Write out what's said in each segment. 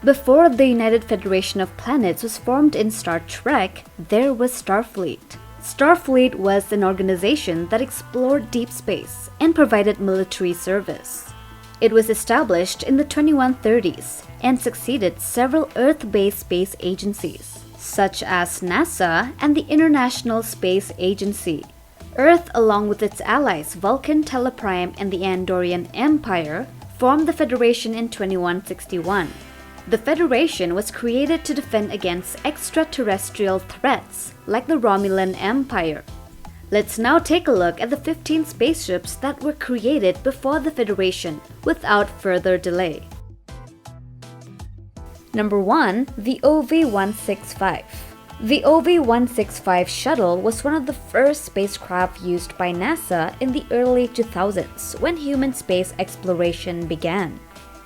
Before the United Federation of Planets was formed in Star Trek, there was Starfleet. Starfleet was an organization that explored deep space and provided military service. It was established in the 2130s and succeeded several Earth-based space agencies, such as NASA and the International Space Agency. Earth, along with its allies Vulcan, Tellar Prime, and the Anderrian Empire, formed the Federation in 2161. The Federation was created to defend against extraterrestrial threats like the Romulan Empire. Let's now take a look at the 15 spaceships that were created before the Federation without further delay. Number 1. The OV-165. The OV-165 shuttle was one of the first spacecraft used by NASA in the early 2000s when human space exploration began.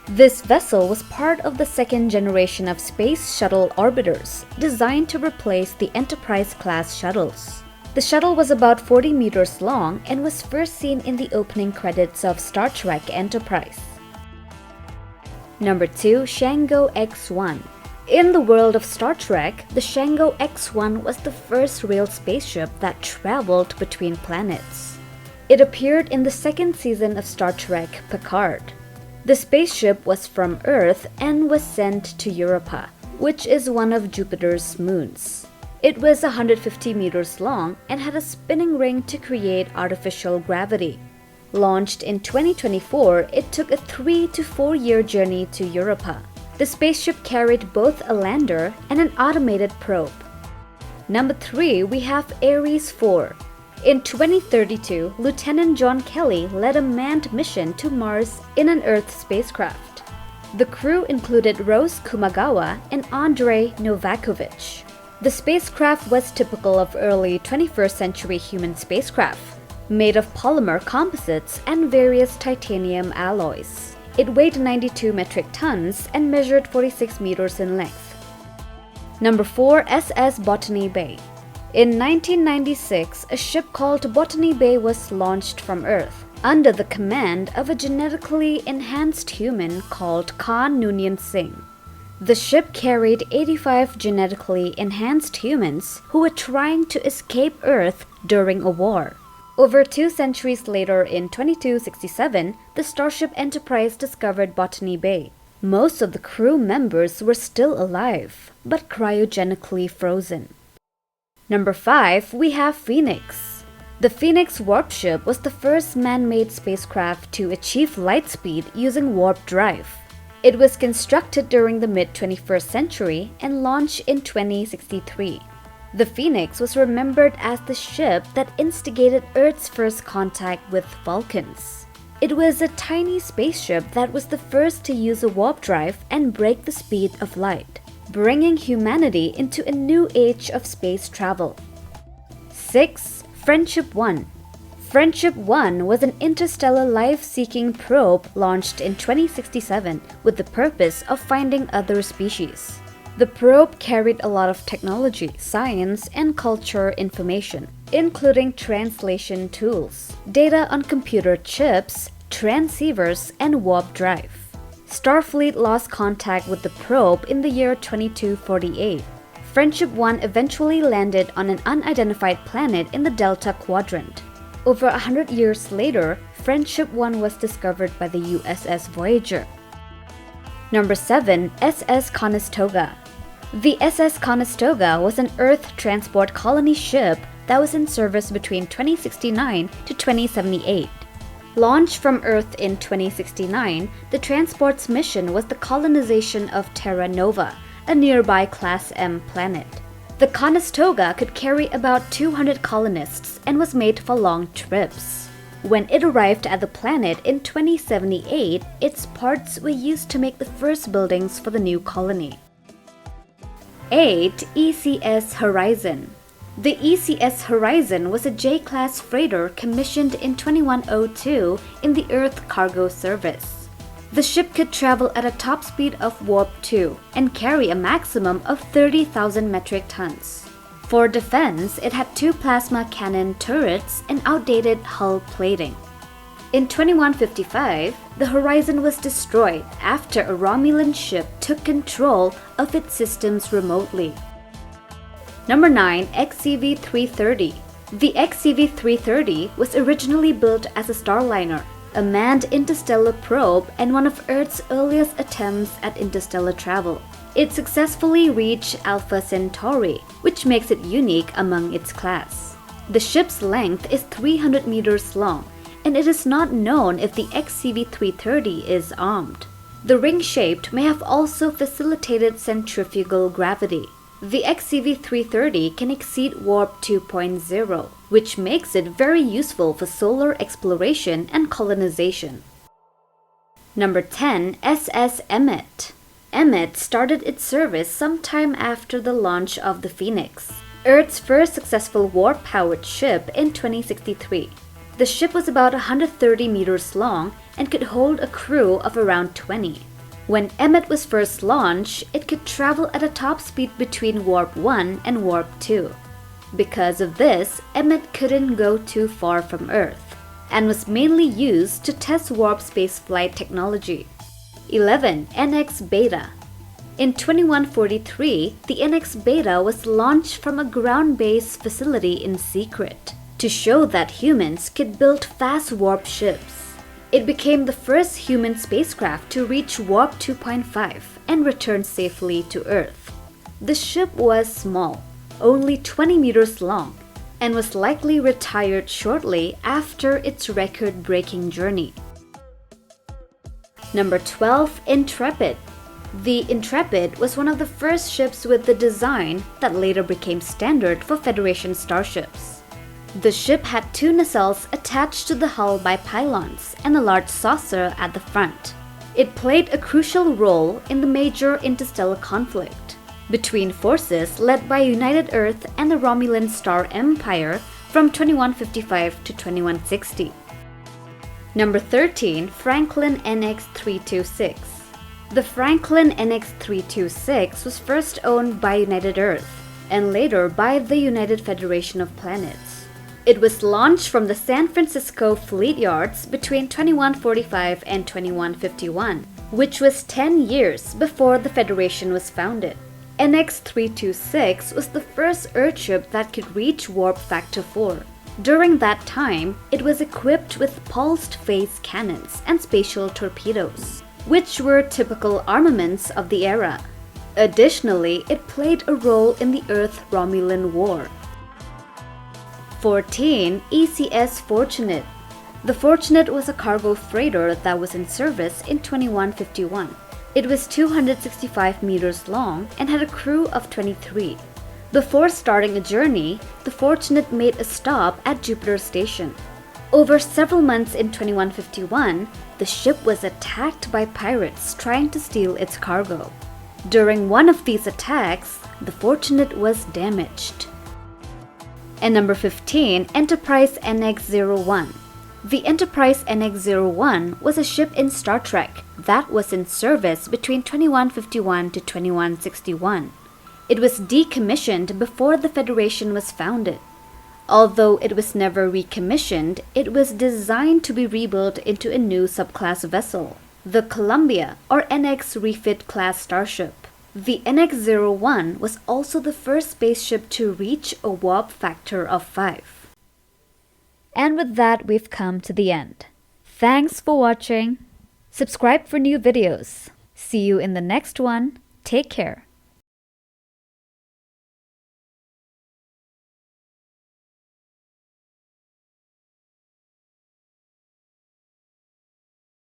This vessel was part of the second generation of space shuttle orbiters designed to replace the Enterprise-class shuttles. The shuttle was about 40 meters long and was first seen in the opening credits of Star Trek Enterprise. Number 2. Shango X-1. In the world of Star Trek, the Shango X-1 was the first real spaceship that traveled between planets. It appeared in the second season of Star Trek Picard. The spaceship was from Earth and was sent to Europa, which is one of Jupiter's moons. It was 150 meters long and had a spinning ring to create artificial gravity. Launched in 2024, it took a 3 to 4 year journey to Europa. The spaceship carried both a lander and an automated probe. Number 3, we have Ares 4. In 2032, Lieutenant John Kelly led a manned mission to Mars in an Earth spacecraft. The crew included Rose Kumagawa and Andrei Novakovich. The spacecraft was typical of early 21st century human spacecraft, made of polymer composites and various titanium alloys. It weighed 92 metric tons and measured 46 meters in length. Number 4, SS Botany Bay. In 1996, a ship called Botany Bay was launched from Earth under the command of a genetically enhanced human called Khan Noonien Singh. The ship carried 85 genetically enhanced humans who were trying to escape Earth during a war. Over 2 centuries later, in 2267, the Starship Enterprise discovered Botany Bay. Most of the crew members were still alive, but cryogenically frozen. Number 5, we have Phoenix. The Phoenix warp ship was the first man-made spacecraft to achieve light speed using warp drive. It was constructed during the mid-21st century and launched in 2063. The Phoenix was remembered as the ship that instigated Earth's first contact with Vulcans. It was a tiny spaceship that was the first to use a warp drive and break the speed of light, bringing humanity into a new age of space travel. 6. Friendship 1. Friendship 1 was an interstellar life-seeking probe launched in 2067 with the purpose of finding other species. The probe carried a lot of technology, science, and culture information, including translation tools, data on computer chips, transceivers, and warp drive. Starfleet lost contact with the probe in the year 2248. Friendship 1 eventually landed on an unidentified planet in the Delta Quadrant. Over 100 years later, Friendship 1 was discovered by the USS Voyager. Number 7. SS Conestoga. The SS Conestoga was an Earth transport colony ship that was in service between 2069 to 2078. Launched from Earth in 2069, the transport's mission was the colonization of Terra Nova, a nearby Class M planet. The Conestoga could carry about 200 colonists and was made for long trips. When it arrived at the planet in 2078, its parts were used to make the first buildings for the new colony. 8. ECS Horizon. The ECS Horizon was a J-class freighter commissioned in 2102 in the Earth Cargo Service. The ship could travel at a top speed of warp 2 and carry a maximum of 30,000 metric tons. For defense, it had 2 plasma cannon turrets and outdated hull plating. In 2155, the horizon was destroyed after a Romulan ship took control of its systems remotely. Number 9. XCV-330. The XCV-330 was originally built as a starliner, a manned interstellar probe and one of Earth's earliest attempts at interstellar travel. It successfully reached Alpha Centauri, which makes it unique among its class. The ship's length is 300 meters long, and it is not known if the XCV-330 is armed. The ring-shaped may have also facilitated centrifugal gravity. The XCV-330 can exceed Warp 2.0, which makes it very useful for solar exploration and colonization. Number 10. SS Emmet. Emmet started its service sometime after the launch of the Phoenix, Earth's first successful warp-powered ship in 2063. The ship was about 130 meters long and could hold a crew of around 20. When Emmet was first launched, it could travel at a top speed between Warp 1 and Warp 2. Because of this, Emmet couldn't go too far from Earth, and was mainly used to test warp spaceflight technology. 11. NX Beta. In 2143, the NX Beta was launched from a ground-based facility in secret, to show that humans could build fast warp ships. It became the first human spacecraft to reach Warp 2.5 and return safely to Earth. The ship was small, only 20 meters long, and was likely retired shortly after its record-breaking journey. Number 12. Intrepid. The Intrepid was one of the first ships with the design that later became standard for Federation starships. The ship had two nacelles attached to the hull by pylons and a large saucer at the front. It played a crucial role in the major interstellar conflict between forces led by United Earth and the Romulan Empire from 2155 to 2160. Number 13. Franklin NX-326. The Franklin NX-326 was first owned by United Earth and later by the United Federation of Planets. It was launched from the San Francisco Fleet Yards between 2145 and 2151, which was 10 years before the Federation was founded. NX-326 was the first Earthship that could reach warp factor 4. During that time, it was equipped with pulsed phase cannons and spatial torpedoes, which were typical armaments of the era. Additionally, it played a role in the Earth-Romulan War. 14. ECS Fortunate. The Fortunate was a cargo freighter that was in service in 2151. It was 265 meters long and had a crew of 23. Before starting a journey, the Fortunate made a stop at Jupiter Station. Over several months in 2151, the ship was attacked by pirates trying to steal its cargo. During one of these attacks, the Fortunate was damaged. And number 15. Enterprise NX-01. The Enterprise NX-01 was a ship in Star Trek that was in service between 2151 to 2161. It was decommissioned before the Federation was founded. Although it was never recommissioned, it was designed to be rebuilt into a new subclass vessel, the Columbia or NX refit class starship. The NX-01 was also the first spaceship to reach a warp factor of 5. And with that, we've come to the end. Thanks for watching. Subscribe for new videos. See you in the next one. Take care.